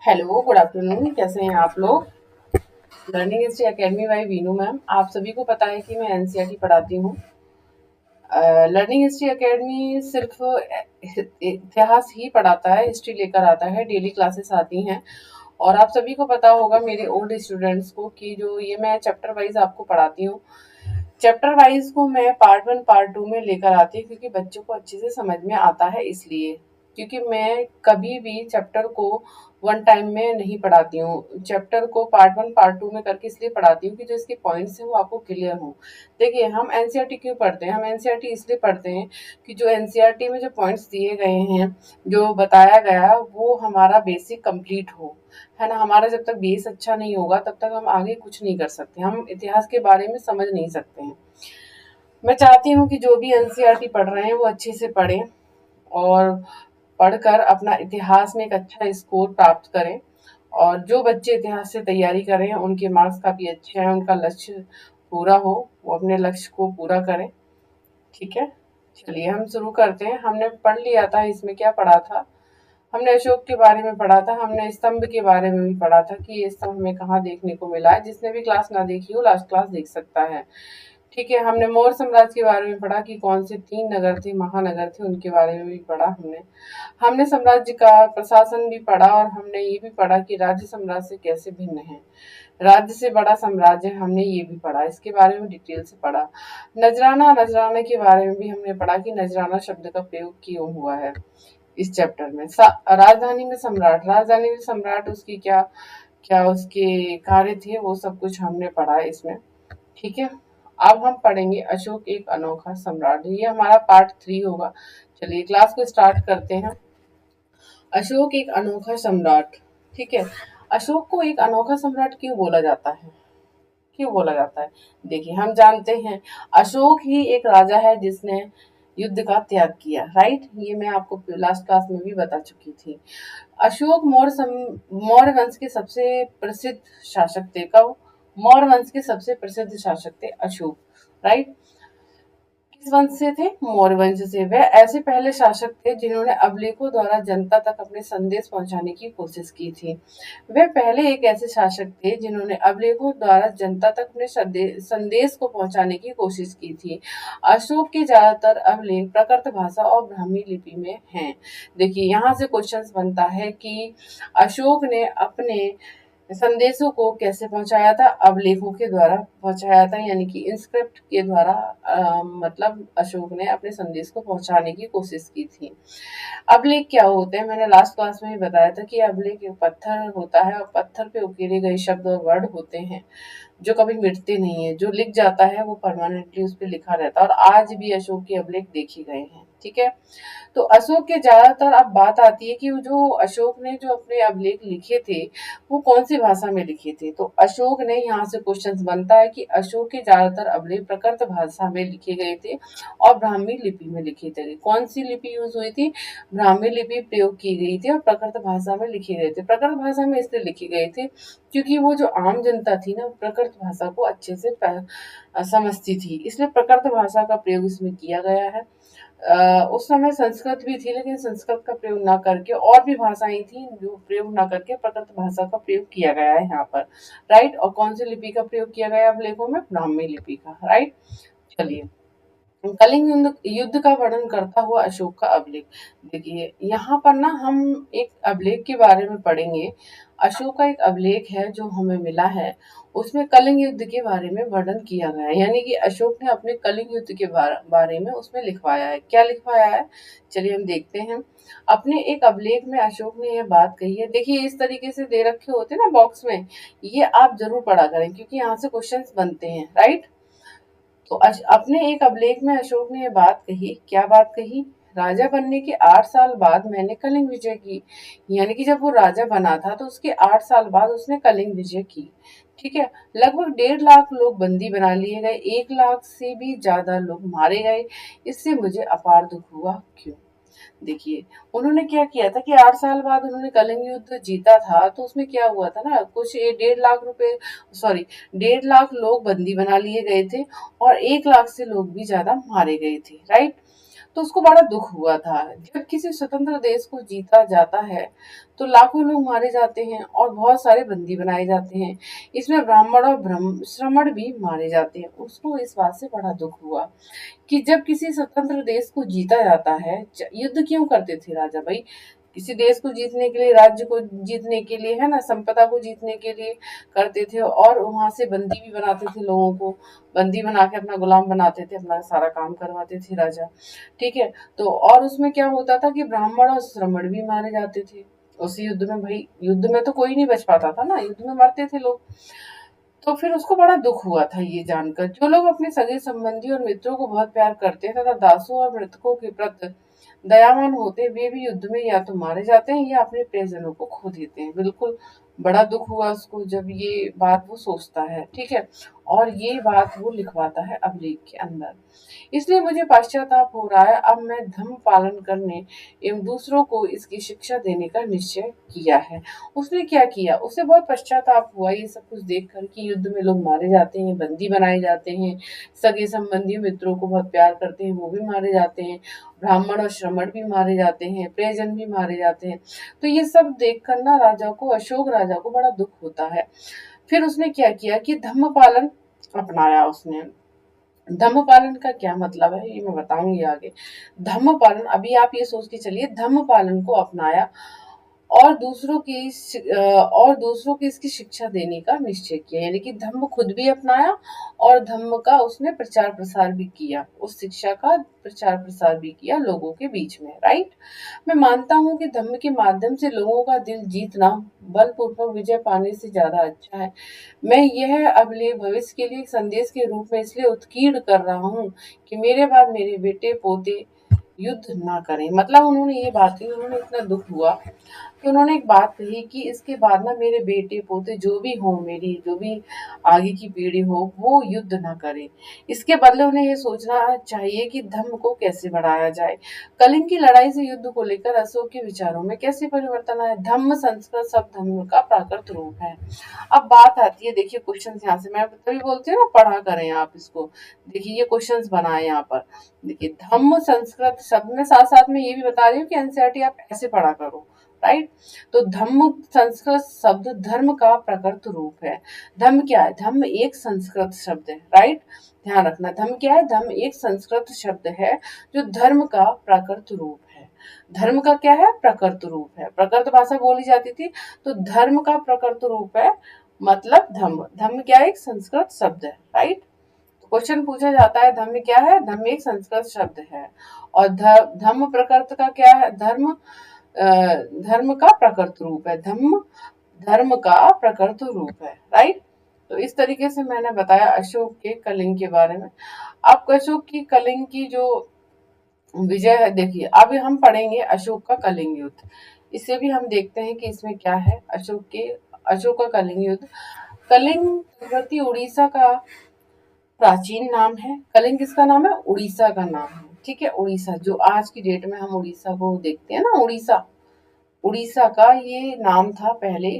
Hello, good afternoon. कैसे हैं आप लोग? Learning history academy by Veenu ma'am. आप सभी को पता है कि मैं एनसीईआरटी पढ़ाती हूँ। लर्निंग हिस्ट्री एकेडमी सिर्फ इतिहास ही पढ़ाता है, हिस्ट्री लेकर आता है, डेली क्लासेस आती हैं। और आप सभी को पता होगा मेरे ओल्ड स्टूडेंट्स को कि जो ये मैं चैप्टर वाइज आपको पढ़ाती हूँ। चैप्टर वाइज को मैं पार्ट वन पार्ट टू में लेकर आती हूँ क्योंकि बच्चों को अच्छे से समझ में आता है, इसलिए क्योंकि मैं कभी भी चैप्टर को वन टाइम में नहीं पढ़ाती हूँ। चैप्टर को पार्ट वन पार्ट टू में करके इसलिए पढ़ाती हूँ कि जो इसके पॉइंट्स हैं वो आपको क्लियर हो। देखिए, हम एनसीईआरटी क्यों पढ़ते हैं? हम एनसीईआरटी इसलिए पढ़ते हैं कि जो एनसीईआरटी में जो पॉइंट्स दिए गए हैं, जो बताया गया, वो हमारा बेसिक कंप्लीट हो, है ना। हमारा जब तक बेस अच्छा नहीं होगा तब तक हम आगे कुछ नहीं कर सकते, हम इतिहास के बारे में समझ नहीं सकते हैं। मैं चाहती हूँ कि जो भी एनसीईआरटी पढ़ रहे हैं वो अच्छे से पढ़ें और पढ़कर अपना इतिहास में एक अच्छा स्कोर प्राप्त करें। और जो बच्चे इतिहास से तैयारी कर रहे हैं उनके मार्क्स काफ़ी अच्छे हैं, उनका लक्ष्य पूरा हो, वो अपने लक्ष्य को पूरा करें। ठीक है, चलिए हम शुरू करते हैं। हमने पढ़ लिया था, इसमें क्या पढ़ा था? हमने अशोक के बारे में पढ़ा था, हमने स्तंभ के बारे में भी पढ़ा था कि ये स्तंभ हमें कहाँ देखने को मिला है। जिसने भी क्लास ना देखी हो, लास्ट क्लास देख सकता है। ठीक है, हमने मौर्य साम्राज्य के बारे में पढ़ा कि कौन से 3 नगर थे, महानगर थे, उनके बारे में भी पढ़ा हमने। हमने साम्राज्य का प्रशासन भी पढ़ा और हमने ये भी पढ़ा कि राज्य साम्राज्य से कैसे भिन्न है। राज्य से बड़ा साम्राज्य हमने ये भी पढ़ा, इसके बारे में डिटेल से पढ़ा। नजराना नजराना के बारे में भी हमने पढ़ा कि नजराना शब्द का प्रयोग क्यों हुआ है इस चैप्टर में। राजधानी में सम्राट, राजधानी में सम्राट उसकी क्या क्या उसके कार्य थे, वो सब कुछ हमने पढ़ा है इसमें। ठीक है, अब हम पढ़ेंगे अशोक एक अनोखा सम्राट। ये हमारा पार्ट 3 होगा। चलिए क्लास को स्टार्ट करते हैं। अशोक एक अनोखा सम्राट। ठीक है, अशोक को एक अनोखा सम्राट क्यों बोला जाता है? क्यों बोला जाता है? देखिए, हम जानते हैं अशोक ही एक राजा है जिसने युद्ध का त्याग किया, राइट। ये मैं आपको लास्ट क्लास में भी बता चुकी थी। अशोक मौर्य वंश के सबसे प्रसिद्ध शासक थे। कब? मौर्य वंश के सबसे प्रसिद्ध शासक थे अशोक, राइट। किस वंश से थे? मौर्य वंश से। वह ऐसे पहले शासक थे जिन्होंने अभिलेखों द्वारा जनता तक अपने संदेश पहुंचाने की कोशिश की थी। वे पहले एक ऐसे शासक थे जिन्होंने अभिलेखों द्वारा जनता तक अपने संदेश को पहुंचाने की कोशिश की थी। अशोक के ज्यादातर अभिलेख प्राकृत भाषा और ब्राह्मी लिपि में हैं। देखिए, यहाँ से क्वेश्चन बनता है कि अशोक ने अपने संदेशों को कैसे पहुंचाया था? अभिलेखों के द्वारा पहुंचाया था, यानी कि इंस्क्रिप्ट के द्वारा। मतलब अशोक ने अपने संदेश को पहुंचाने की कोशिश की थी। अभिलेख क्या होते हैं? मैंने लास्ट क्लास में ही बताया था कि अभिलेख एक पत्थर होता है और पत्थर पे उकेरे गए शब्द और वर्ड होते हैं जो कभी मिटते नहीं है। जो लिख जाता है वो परमानेंटली उस पर लिखा रहता है, और आज भी अशोक के अभिलेख देखे गए हैं। ठीक है, तो अशोक के ज्यादातर, अब बात आती है कि जो अशोक ने जो अपने अभिलेख लिखे थे वो कौन सी भाषा में लिखे थे। तो अशोक ने, यहाँ से क्वेश्चन बनता है कि अशोक के ज्यादातर अभिलेख प्रकृत भाषा में लिखे गए थे और ब्राह्मी लिपि में लिखे थे। कौन सी लिपि यूज हुई थी? ब्राह्मी लिपि प्रयोग की गई थी और प्रकृत भाषा में लिखे गए थे। प्रकृत भाषा में इसलिए लिखे गए थे क्योंकि वो जो आम जनता थी ना, प्रकृत भाषा को अच्छे से समझती थी, इसलिए प्रकृत भाषा का प्रयोग इसमें किया गया है। उस समय संस्कृत भी थी, लेकिन संस्कृत का प्रयोग ना करके और भी भाषाएं थी जो प्रयोग ना करके प्रकृत भाषा का प्रयोग किया गया है यहाँ पर, राइट। और कौन सी लिपि का प्रयोग किया गया है अभिलेखों में? ब्राह्मी लिपि का, राइट। चलिए, कलिंग युद्ध युद्ध का वर्णन करता हुआ अशोक का अभिलेख। देखिए, यहाँ पर ना हम एक अभिलेख के बारे में पढ़ेंगे। अशोक का एक अभिलेख है जो हमें मिला है, उसमें कलिंग युद्ध के बारे में वर्णन किया गया है, यानी कि अशोक ने अपने कलिंग युद्ध के बारे में उसमें लिखवाया है। क्या लिखवाया है? चलिए हम देखते हैं। अपने एक अभिलेख में अशोक ने यह बात कही है। देखिए, इस तरीके से दे रखे होते हैं ना बॉक्स में, ये आप जरूर पढ़ा करें क्योंकि यहाँ से क्वेश्चन बनते हैं, राइट। तो अपने एक अभिलेख में अशोक ने ये बात कही। क्या बात कही? राजा बनने के 8 साल बाद मैंने कलिंग विजय की, यानी कि जब वो राजा बना था तो उसके 8 साल बाद उसने कलिंग विजय की। ठीक है, लगभग 1.5 लाख लोग बंदी बना लिए गए, 1 लाख से भी ज्यादा लोग मारे गए। इससे मुझे अपार दुख हुआ। क्यों? देखिए, उन्होंने क्या किया था कि 8 साल बाद उन्होंने कलिंग युद्ध जीता था, तो उसमें क्या हुआ था ना, कुछ 1.5 लाख रुपए, सॉरी, 1.5 लाख लोग बंदी बना लिए गए थे और 1 लाख से लोग भी ज्यादा मारे गए थे, राइट। तो उसको बड़ा दुख हुआ था। जब किसी स्वतंत्र देश को जीता जाता है तो लाखों लोग मारे जाते हैं और बहुत सारे बंदी बनाए जाते हैं, इसमें ब्राह्मण और श्रमण भी मारे जाते हैं। उसको इस बात से बड़ा दुख हुआ कि जब किसी स्वतंत्र देश को जीता जाता है, युद्ध क्यों करते थे राजा भाई? किसी देश को जीतने के लिए, राज्य को जीतने के लिए, है ना, संपदा को जीतने के लिए करते थे, और वहां से बंदी भी बनाते थे, लोगों को बंदी बना के अपना गुलाम बनाते थे, अपना सारा काम करवाते थे राजा। ठीक है, तो और उसमें क्या होता था कि ब्राह्मण और श्रमण भी मारे जाते थे उस युद्ध में। भाई युद्ध में तो कोई नहीं बच पाता था ना, युद्ध में मरते थे लोग। तो फिर उसको बड़ा दुख हुआ था ये जानकर। जो लोग अपने सगे संबंधी और मित्रों को बहुत प्यार करते हैं तथा दासों और मृतकों के प्रति दयावान होते, वे भी युद्ध में या तो मारे जाते हैं या अपने प्रियजनों को खो देते हैं। बिल्कुल बड़ा दुख हुआ उसको जब ये बात वो सोचता है। ठीक है, और ये बात वो लिखवाता है अभिलेख के अंदर। इसलिए मुझे पश्चाताप हो रहा है। अब मैं धर्म पालन करने एवं दूसरों को इसकी शिक्षा देने का निश्चय किया है। उसने क्या किया? उसे बहुत पश्चाताप हुआ ये सब कुछ देखकर कि युद्ध में लोग मारे जाते हैं, बंदी बनाए जाते हैं, सगे संबंधी मित्रों को बहुत प्यार करते हैं वो भी मारे जाते हैं, ब्राह्मण और श्रमण भी मारे जाते हैं, प्रियजन भी मारे जाते हैं। तो ये सब देखकर ना राजा को, अशोक राजा को बड़ा दुख होता है। फिर उसने क्या किया कि धम्म पालन अपनाया उसने। धम्म पालन का क्या मतलब है ये मैं बताऊंगी आगे। धम्म पालन, अभी आप ये सोच के चलिए, धम्म पालन को अपनाया और और दूसरों की इसकी शिक्षा देने का निश्चय किया, यानी कि धम्म खुद भी अपनाया और धम्म का उसने प्रचार प्रसार भी किया, उस शिक्षा का प्रचार प्रसार भी किया लोगों के बीच में। राइट, मैं मानता हूँ कि धम्म के माध्यम से लोगों का दिल जीतना बलपूर्वक विजय पाने से ज्यादा अच्छा है। मैं यह अभिलेख भविष्य के लिए एक संदेश के रूप में इसलिए उत्कीर्ण कर रहा हूँ कि मेरे बाद मेरे बेटे पोते युद्ध ना करें। मतलब उन्होंने ये बात कही, उन्होंने इतना दुख हुआ कि उन्होंने एक बात कही कि इसके बाद ना मेरे बेटे पोते जो भी हो, मेरी जो भी आगे की पीढ़ी हो, वो युद्ध ना करे। इसके बदले उन्हें ये सोचना चाहिए कि धर्म को कैसे बढ़ाया जाए। कलिंग की लड़ाई से युद्ध को लेकर अशोक के विचारों में कैसे परिवर्तन आया? धम्म संस्कृत शब्द धम्म का प्राकृत रूप है। अब बात आती है, देखिए क्वेश्चन यहाँ से, मैं तभी बोलती हूँ ना पढ़ा करें आप इसको। देखिए ये क्वेश्चन बनाए यहाँ पर। देखिए धम्म संस्कृत शब्द में साथ साथ में ये भी बता रही हूँ कि एनसीईआरटी आप ऐसे पढ़ा करो। राइट, तो धम्म संस्कृत शब्द धर्म का प्रकृत रूप है। धम्म क्या है? धम्म एक संस्कृत शब्द है। राइट, ध्यान रखना, धम्म क्या है? धम्म एक संस्कृत शब्द है जो धर्म का प्राकृत रूप है। धर्म का क्या है? प्रकृत रूप है। प्रकृत भाषा बोली जाती थी, तो धर्म का प्रकृत रूप है, मतलब धम्म। धम्म क्या है? एक संस्कृत शब्द है। राइट, क्वेश्चन पूछा जाता है धम्म क्या है? धम्म एक संस्कृत शब्द है। और धम्म प्रकृत का क्या है? धर्म का प्रकृत रूप है। धम्म धर्म का प्रकृत रूप है। राइट, तो इस तरीके से मैंने बताया अशोक के कलिंग के बारे में। अब अशोक की कलिंग की जो विजय है, देखिए अब हम पढ़ेंगे अशोक का कलिंग युद्ध। इसे भी हम देखते हैं कि इसमें क्या है। अशोक का कलिंग युद्ध। कलिंग तटवर्ती उड़ीसा का प्राचीन नाम है। कलिंग किसका नाम है? उड़ीसा का नाम है। ठीक है, उड़ीसा जो आज की डेट में हम उड़ीसा को देखते हैं ना, उड़ीसा, उड़ीसा का ये नाम था पहले,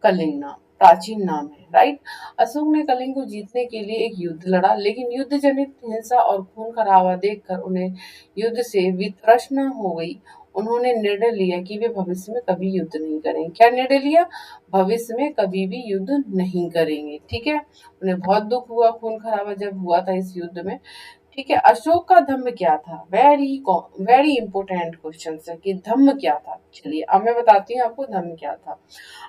कलिंग नाम, प्राचीन नाम है। राइट, अशोक ने कलिंग को जीतने के लिए एक युद्ध लड़ा, लेकिन युद्ध जनित हिंसा और खून खराबा देखकर उन्हें युद्ध से वितृष्णा हो गई। उन्होंने निर्णय लिया कि वे भविष्य में कभी युद्ध नहीं करेंगे। क्या निर्णय लिया? भविष्य में कभी भी युद्ध नहीं करेंगे। ठीक है, उन्हें बहुत दुख हुआ खून खराबा जब हुआ था इस युद्ध में। ठीक है, अशोक का धम्म क्या था? वेरी इंपोर्टेंट क्वेश्चन है कि धम्म क्या था। चलिए अब मैं बताती हूँ आपको धम्म क्या था।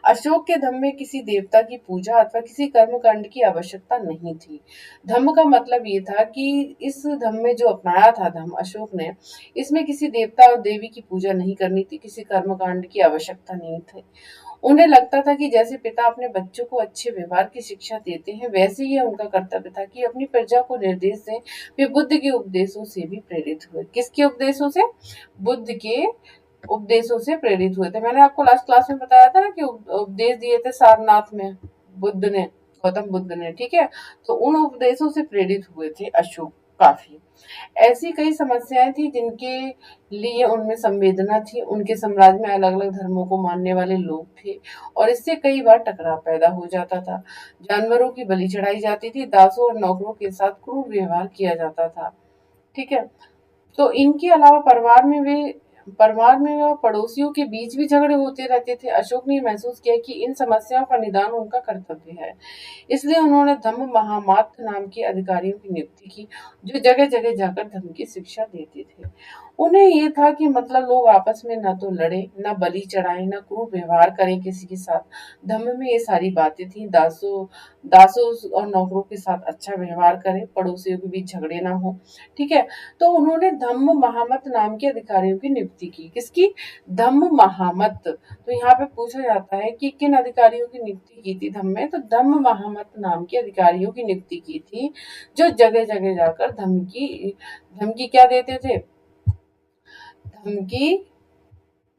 अशोक के धम्म में किसी देवता की पूजा अथवा किसी कर्मकांड की आवश्यकता नहीं थी। धम्म का मतलब ये था कि इस धम्म में जो अपनाया था धम्म अशोक ने, इसमें किसी देवता और देवी की पूजा नहीं करनी थी, किसी कर्मकांड की आवश्यकता नहीं थी। उन्हें लगता था कि जैसे पिता अपने बच्चों को अच्छे व्यवहार की शिक्षा देते हैं, वैसे ही उनका कर्तव्य था कि अपनी प्रजा को निर्देश दें। वे बुद्ध के उपदेशों से भी प्रेरित हुए। किसके उपदेशों से? बुद्ध के उपदेशों से प्रेरित हुए थे। मैंने आपको लास्ट क्लास में बताया था ना कि उपदेश दिए थे सारनाथ में बुद्ध ने, गौतम बुद्ध ने। ठीक है, तो उन उपदेशों से प्रेरित हुए थे अशोक काफी। ऐसी कई समस्याएं थी जिनके लिए उनमें संवेदना थी। उनके साम्राज्य में अलग अलग धर्मों को मानने वाले लोग थे और इससे कई बार टकराव पैदा हो जाता था। जानवरों की बलि चढ़ाई जाती थी, दासों और नौकरों के साथ क्रूर व्यवहार किया जाता था। ठीक है, तो इनके अलावा परिवार में व पड़ोसियों के बीच भी झगड़े होते रहते थे। अशोक ने महसूस किया कि इन समस्याओं का निदान उनका कर्तव्य है। इसलिए उन्होंने धम्म महामात्र नाम के अधिकारियों की नियुक्ति की, जो जगह जगह जाकर धर्म की शिक्षा देते थे। उन्हें ये था कि मतलब लोग आपस में न तो लड़े, न बलि चढ़ाएं, न क्रूर व्यवहार करें किसी के साथ। धम्म में ये सारी बातें थी। दासों और नौकरों के साथ अच्छा व्यवहार करें, पड़ोसियों के बीच झगड़े ना हो। ठीक है। तो उन्होंने धम्म महामत नाम के अधिकारियों की नियुक्ति की। किसकी? धम्म महामत। तो यहाँ पे पूछा जाता है कि किन अधिकारियों की नियुक्ति की थी धम्म में, तो धम्म महामत नाम के अधिकारियों की नियुक्ति की थी, जो जगह जगह जाकर धमकी क्या देते थे? धमकी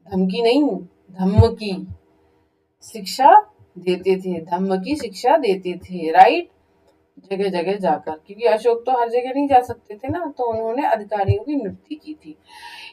धमकी नहीं, धम्म की शिक्षा देते थे। धम्म की शिक्षा देते थे, राइट। जगह जगह जाकर, क्योंकि अशोक तो हर जगह नहीं जा सकते थे ना, तो उन्होंने अधिकारियों की नियुक्ति की थी।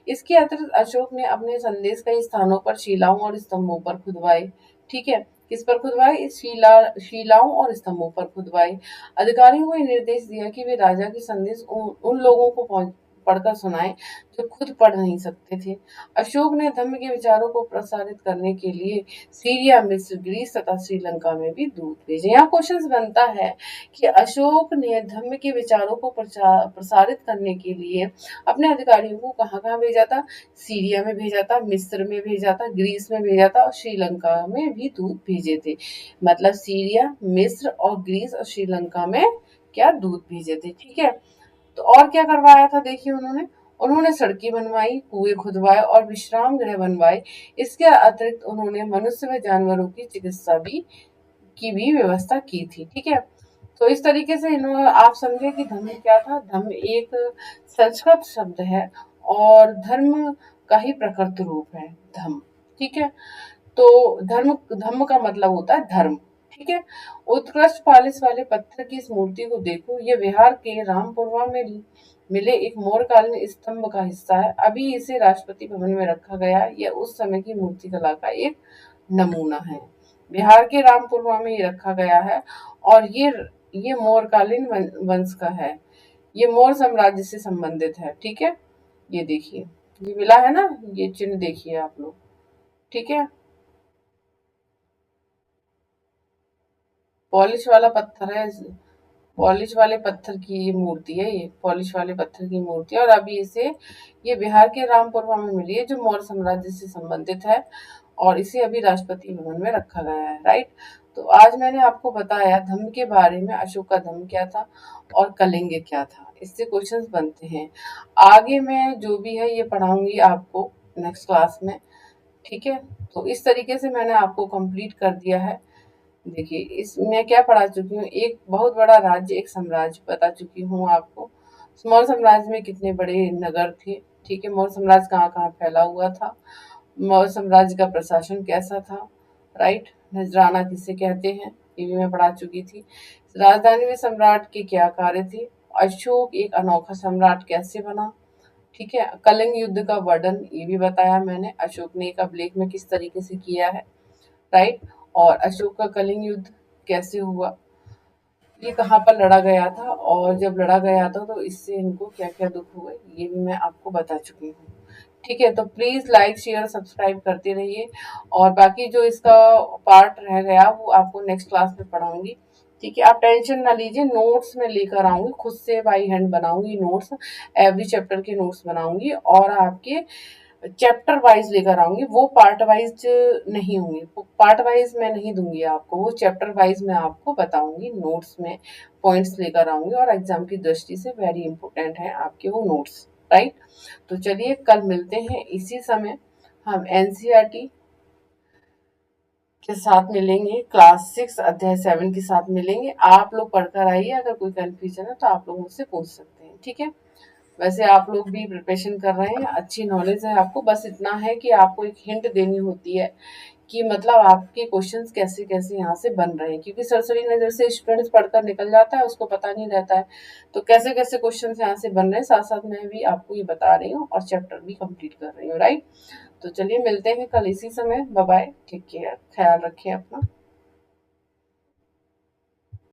इसके अतिरिक्त अशोक ने अपने संदेश कई स्थानों पर शिलाओं और स्तंभों पर खुदवाए। ठीक है। किस पर खुदवाए? शिलाओं और स्तंभों पर खुदवाए। अधिकारियों को निर्देश दिया कि वे राजा के संदेश उन लोगों को पढ़कर सुनाएं जो खुद पढ़ नहीं सकते थे। अशोक ने धम्म के विचारों को प्रसारित करने के लिए सीरिया, मिस्र, ग्रीस तथा श्रीलंका में भी दूत भेजे। यहाँ क्वेश्चन बनता है कि अशोक ने धम्म के विचारों को प्रसारित करने के लिए अपने अधिकारियों को कहाँ कहाँ भेजा था? सीरिया में भेजा था, मिस्र में भेजा था, ग्रीस में भेजा था और श्रीलंका में भी दूत भेजे थे। मतलब सीरिया, मिस्र और ग्रीस और श्रीलंका में क्या दूत भेजे थे। ठीक है। तो और क्या करवाया था? देखिए, उन्होंने सड़कें बनवाई, कुएं खुदवाए और विश्राम गृह बनवाए। इसके अतिरिक्त उन्होंने मनुष्य व जानवरों की चिकित्सा की भी व्यवस्था की थी। ठीक है। तो इस तरीके से आप समझे कि धम्म क्या था। धम्म एक संस्कृत शब्द है और धर्म का ही प्रकृत रूप है धम्म। ठीक है। तो धम्म का मतलब होता है धर्म। ठीक है। उत्कृष्ट पालिश वाले पत्थर की इस मूर्ति को देखो। ये बिहार के रामपुरवा में मिले एक मोरकालीन स्तंभ का हिस्सा है। अभी इसे राष्ट्रपति भवन में रखा गया है। यह उस समय की मूर्ति कला का एक नमूना है। बिहार के रामपुरवा में ये रखा गया है और ये मोरकालीन वंश का है। ये मोर साम्राज्य से संबंधित है। ठीक है। ये देखिए, ये मिला है ना, ये चिन्ह देखिए आप लोग। ठीक है। पॉलिश वाला पत्थर है। पॉलिश वाले पत्थर की ये मूर्ति है। ये पॉलिश वाले पत्थर की मूर्ति है और अभी ये बिहार के रामपुरवा में मिली है, जो मौर्य साम्राज्य से संबंधित है और इसे अभी राष्ट्रपति भवन में रखा गया है, राइट। तो आज मैंने आपको बताया धम्म के बारे में, अशोक का धम्म क्या था और कलिंग क्या था। इससे क्वेश्चंस बनते हैं। आगे मैं जो भी है ये पढ़ाऊंगी आपको नेक्स्ट क्लास में। ठीक है। तो इस तरीके से मैंने आपको कंप्लीट कर दिया है। देखिए, इसमें क्या पढ़ा चुकी हूँ, एक बहुत बड़ा राज्य, एक साम्राज्य बता चुकी हूँ आपको। मौर्य साम्राज्य में कितने बड़े नगर थे। ठीक है। मौर्य साम्राज्य कहाँ कहाँ फैला हुआ था। मौर्य साम्राज्य का प्रशासन कैसा था, राइट। नजराना किसे कहते हैं, ये भी मैं पढ़ा चुकी थी। राजधानी में सम्राट के क्या कार्य थे। अशोक एक अनोखा सम्राट कैसे बना। ठीक है। कलिंग युद्ध का वर्णन ये भी बताया मैंने, अशोक ने एक अभिलेख में किस तरीके से किया है, राइट। और अशोक का कलिंग युद्ध कैसे हुआ, ये कहाँ पर लड़ा गया था और जब लड़ा गया था तो इससे इनको क्या क्या दुख हुए, ये भी मैं आपको बता चुकी हूँ। ठीक है। तो प्लीज लाइक शेयर सब्सक्राइब करते रहिए और बाकी जो इसका पार्ट रह गया वो आपको नेक्स्ट क्लास में पढ़ाऊंगी। ठीक है। आप टेंशन ना लीजिए, नोट्स में लेकर आऊंगी, खुद से बाई हैंड बनाऊंगी नोट्स, एवरी चैप्टर के नोट्स बनाऊंगी और आपके चैप्टर वाइज लेकर आऊंगी। वो पार्ट वाइज नहीं होंगे, पार्ट वाइज मैं नहीं दूंगी आपको, वो चैप्टर वाइज मैं आपको बताऊंगी, नोट्स में पॉइंट्स लेकर आऊंगी और एग्जाम की दृष्टि से वेरी इंपॉर्टेंट है आपके वो नोट्स, राइट। तो चलिए कल मिलते हैं इसी समय, हम एनसीईआरटी के साथ मिलेंगे, क्लास 6 अध्याय 7 के साथ मिलेंगे। आप लोग पढ़कर आइए, अगर कोई कंफ्यूजन है तो आप लोग मुझसे पूछ सकते हैं। ठीक है। वैसे आप लोग भी प्रिपरेशन कर रहे हैं, अच्छी नॉलेज है आपको, बस इतना है कि आपको एक हिंट देनी होती है कि मतलब आपके क्वेश्चंस कैसे कैसे यहाँ से बन रहे हैं, क्योंकि सरसरी नजर से स्टूडेंट्स पढ़कर निकल जाता है, उसको पता नहीं रहता है तो कैसे कैसे क्वेश्चंस यहाँ से बन रहे हैं। साथ साथ मैं भी आपको ये बता रही हूँ और चैप्टर भी कंप्लीट कर रही हूँ, राइट। तो चलिए मिलते हैं कल इसी समय। बाय बाय, टेक केयर, ख्याल रखिए अपना।